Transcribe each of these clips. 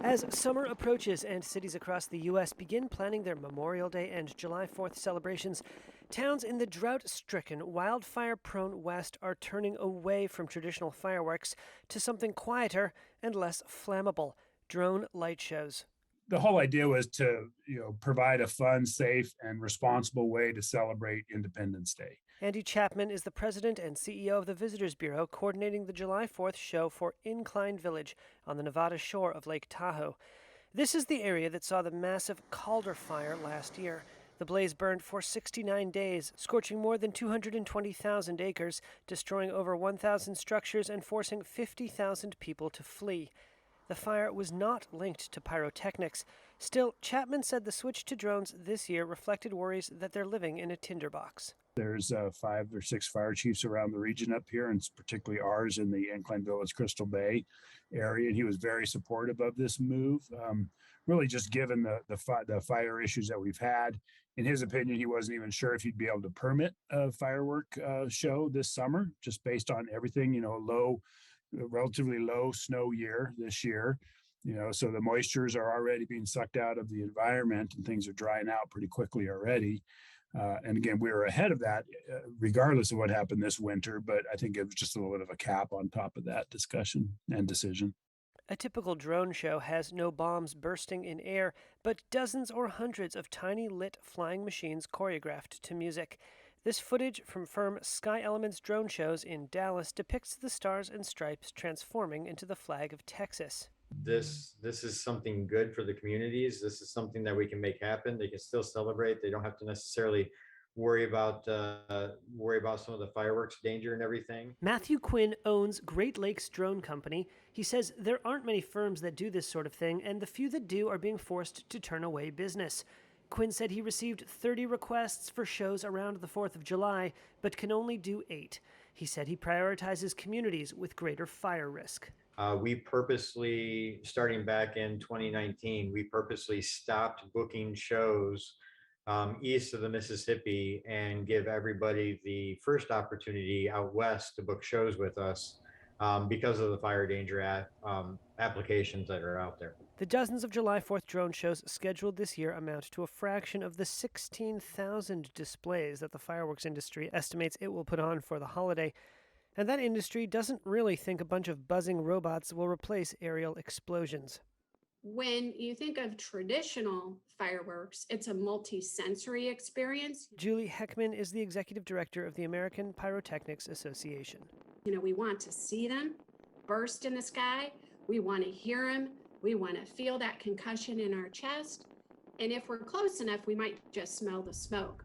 As summer approaches and cities across the U.S. begin planning their Memorial Day and July 4th celebrations, towns in the drought stricken, wildfire prone West are turning away from traditional fireworks to something quieter and less flammable: drone light shows. The whole idea was to provide a fun, safe, and responsible way to celebrate Independence Day. Andy Chapman is the president and CEO of the Visitors Bureau, coordinating the July 4th show for Incline Village on the Nevada shore of Lake Tahoe. This is the area that saw the massive Calder fire last year. The blaze burned for 69 days, scorching more than 220,000 acres, destroying over 1,000 structures, and forcing 50,000 people to flee. The fire was not linked to pyrotechnics. Still, Chapman said the switch to drones this year reflected worries that they're living in a tinderbox. There's 5 or 6 fire chiefs around the region up here, and particularly ours in the Incline Village, Crystal Bay area. And he was very supportive of this move, really just given the fire issues that we've had. In his opinion, he wasn't even sure if he'd be able to permit a firework show this summer, just based on everything, relatively low snow year this year. So the moistures are already being sucked out of the environment and things are drying out pretty quickly already. And again, we were ahead of that, regardless of what happened this winter. But I think it was just a little bit of a cap on top of that discussion and decision. A typical drone show has no bombs bursting in air, but dozens or hundreds of tiny lit flying machines choreographed to music. This footage from firm Sky Elements drone shows in Dallas depicts the stars and stripes transforming into the flag of Texas. This is something good for the communities. This is something that we can make happen. They can still celebrate. They don't have to necessarily worry about some of the fireworks danger and everything. Matthew Quinn owns Great Lakes Drone Company. He says there aren't many firms that do this sort of thing, and the few that do are being forced to turn away business. Quinn said he received 30 requests for shows around the 4th of July, but can only do 8. He said he prioritizes communities with greater fire risk. We purposely, starting back in 2019, we purposely stopped booking shows east of the Mississippi and give everybody the first opportunity out west to book shows with us because of the fire danger applications that are out there. The dozens of July 4th drone shows scheduled this year amount to a fraction of the 16,000 displays that the fireworks industry estimates it will put on for the holiday. And that industry doesn't really think a bunch of buzzing robots will replace aerial explosions. When you think of traditional fireworks, it's a multi-sensory experience. Julie Heckman is the executive director of the American Pyrotechnics Association. We want to see them burst in the sky. We want to hear them. We want to feel that concussion in our chest. And if we're close enough, we might just smell the smoke.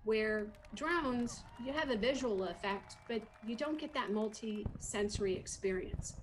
Where drones, you have a visual effect, but you don't get that multi-sensory experience.